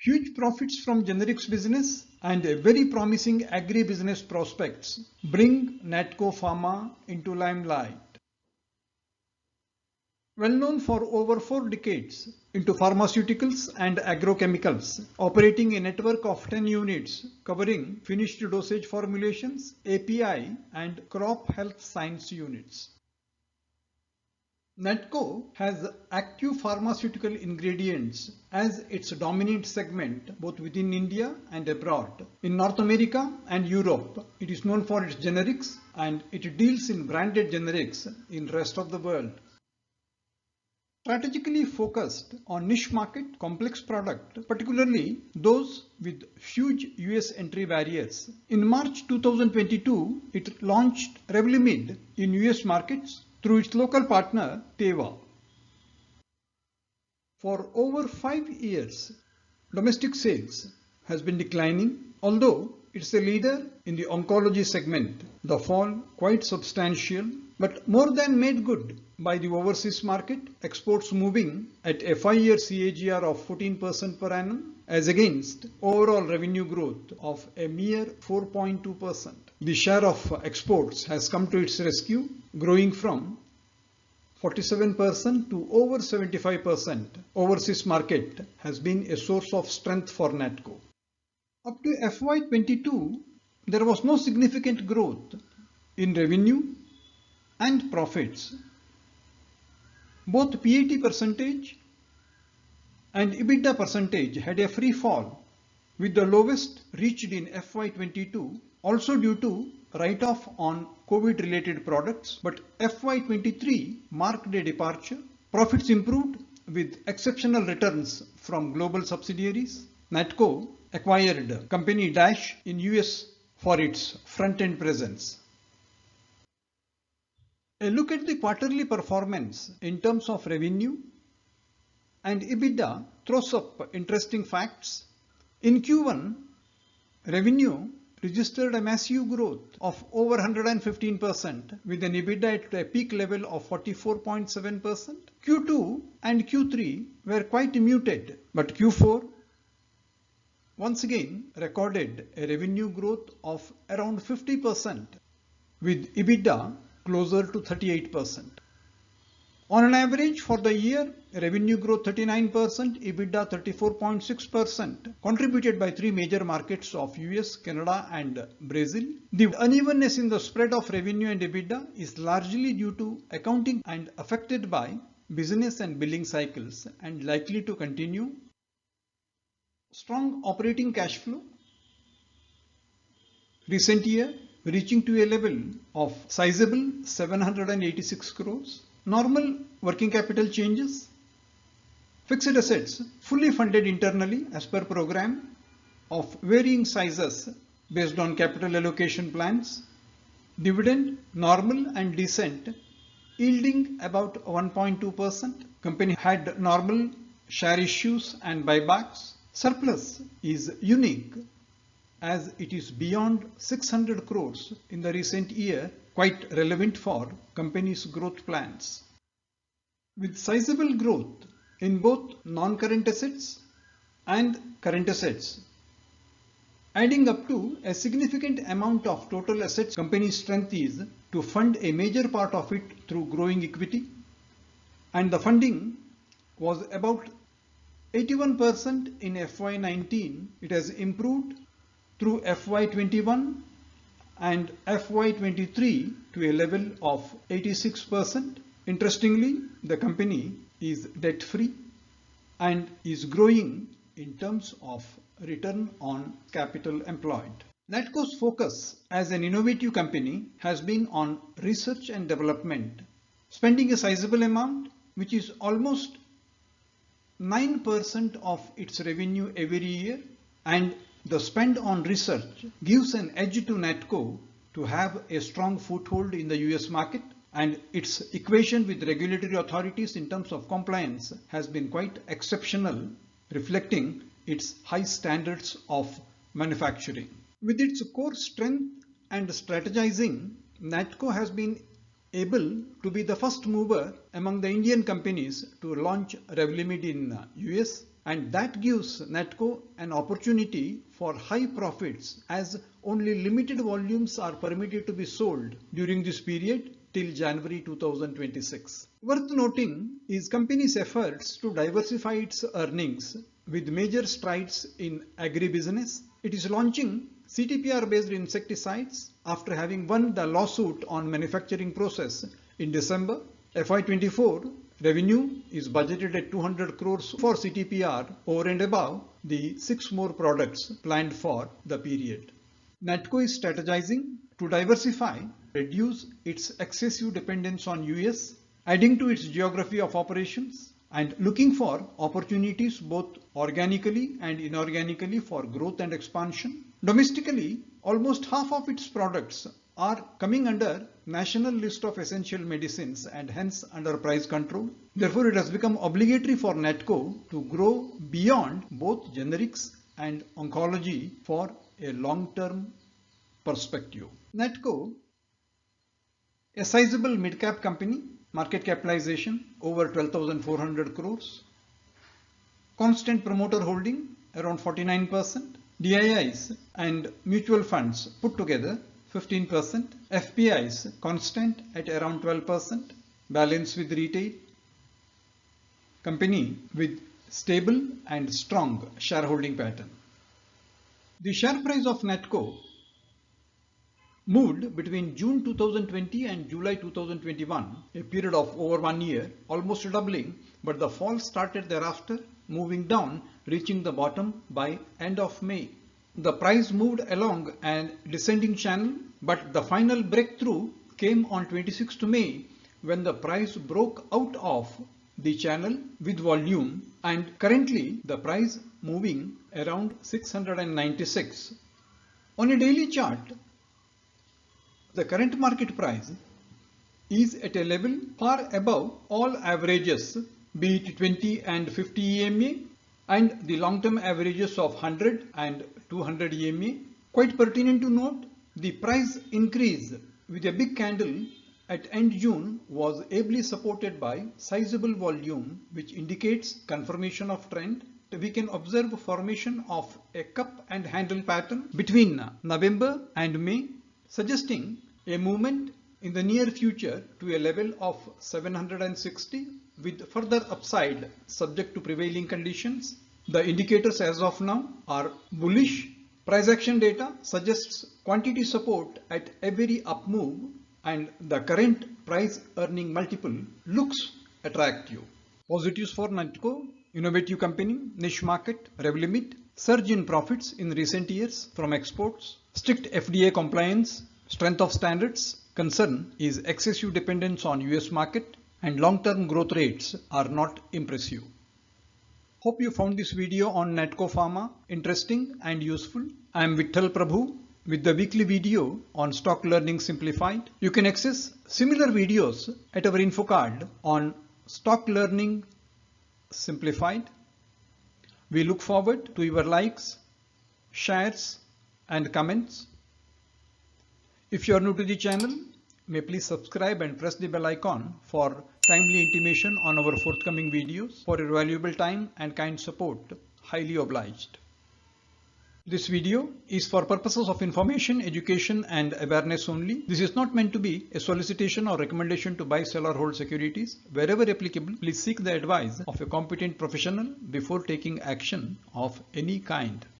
Huge profits from generics business and a very promising agri business prospects bring Natco Pharma into limelight. Well known for over 4 decades into pharmaceuticals and agrochemicals, operating a network of 10 units covering finished dosage formulations, API and crop health science units. Natco has active pharmaceutical ingredients as its dominant segment both within India and abroad. In North America and Europe, it is known for its generics and it deals in branded generics in rest of the world. Strategically focused on niche market, complex product, particularly those with huge US entry barriers. In March 2022, it launched gREVLIMID in US markets through its local partner Teva. For over 5 years, domestic sales has been declining, although it's a leader in the oncology segment. The fall quite substantial, but more than made good by the overseas market, exports moving at a 5-year CAGR of 14% per annum as against overall revenue growth of a mere 4.2%. The share of exports has come to its rescue, growing from 47% to over 75%. Overseas market has been a source of strength for Natco. Up to FY22, there was no significant growth in revenue and profits. Both PAT percentage and EBITDA percentage had a free fall, with the lowest reached in FY22, also due to write-off on COVID-related products, but FY23 marked a departure. Profits improved with exceptional returns from global subsidiaries. Natco acquired company Dash in US for its front-end presence. A look at the quarterly performance in terms of revenue and EBITDA throws up interesting facts. In Q1, revenue registered a massive growth of over 115% with an EBITDA at a peak level of 44.7%. Q2 and Q3 were quite muted, but Q4 once again recorded a revenue growth of around 50% with EBITDA closer to 38%. On an average for the year, revenue growth 39%, EBITDA 34.6%, contributed by 3 major markets of US, Canada and Brazil. The unevenness in the spread of revenue and EBITDA is largely due to accounting and affected by business and billing cycles and likely to continue. Strong operating cash flow. Recent year reaching to a level of sizable 786 crores. Normal working capital changes. Fixed assets fully funded internally as per program of varying sizes based on capital allocation plans. Dividend normal and decent, yielding about 1.2%. Company had normal share issues and buybacks. Surplus is unique as it is beyond 600 crores in the recent year, quite relevant for company's growth plans. With sizable growth in both non-current assets and current assets, adding up to a significant amount of total assets, company's strength is to fund a major part of it through growing equity, and the funding was about 81% in FY19. It has improved through FY21 and FY23 to a level of 86%. Interestingly, the company is debt-free and is growing in terms of return on capital employed. Natco's focus as an innovative company has been on research and development, spending a sizable amount, which is almost 9% of its revenue every year, and the spend on research gives an edge to Natco to have a strong foothold in the US market, and its equation with regulatory authorities in terms of compliance has been quite exceptional, reflecting its high standards of manufacturing. With its core strength and strategizing, Natco has been able to be the first mover among the Indian companies to launch gREVLIMID in US and that gives Natco an opportunity for high profits as only limited volumes are permitted to be sold during this period till January 2026. Worth noting is company's efforts to diversify its earnings with major strides in Agri business. It is launching CTPR based insecticides after having won the lawsuit on manufacturing process in December. FY24 revenue is budgeted at 200 crores for CTPR over and above the 6 more products planned for the period. Natco is strategizing to diversify, reduce its excessive dependence on US, adding to its geography of operations and looking for opportunities both organically and inorganically for growth and expansion. Domestically, almost half of its products are coming under national list of essential medicines and hence under price control. Therefore, it has become obligatory for Natco to grow beyond both generics and oncology for a long-term perspective. Natco, a sizable mid-cap company, market capitalization over 12,400 crores, constant promoter holding around 49%, DIIs and mutual funds put together 15%, FPIs constant at around 12%, balance with retail, company with stable and strong shareholding pattern. The share price of Natco moved between June 2020 and July 2021, a period of over 1 year, almost doubling, but the fall started thereafter, moving down, reaching the bottom by end of May. The price moved along an descending channel, but the final breakthrough came on 26th May when the price broke out of the channel with volume, and currently the price moving around 696. On a daily chart, the current market price is at a level far above all averages, be it 20 and 50 EMA and the long-term averages of 100 and 200 EMA. Quite pertinent to note, the price increase with a big candle at end June was ably supported by sizable volume, which indicates confirmation of trend. We can observe formation of a cup and handle pattern between November and May, suggesting a movement in the near future to a level of 760 with further upside subject to prevailing conditions. The indicators as of now are bullish. Price action data suggests quantity support at every up move and the current price earning multiple looks attractive. Positives for Natco: innovative company, niche market, GREVLIMID, surge in profits in recent years from exports, strict FDA compliance, strength of standards. Concern is excessive dependence on US market and long-term growth rates are not impressive. Hope you found this video on Natco Pharma interesting and useful. I am Vittal Prabhu with the weekly video on Stock Learning Simplified. You can access similar videos at our info card on Stock Learning Simplified. We look forward to your likes, shares and comments. If you are new to the channel, may please subscribe and press the bell icon for timely intimation on our forthcoming videos. For your valuable time and kind support, highly obliged. This video is for purposes of information, education and awareness only. This is not meant to be a solicitation or recommendation to buy, sell or hold securities. Wherever applicable, please seek the advice of a competent professional before taking action of any kind.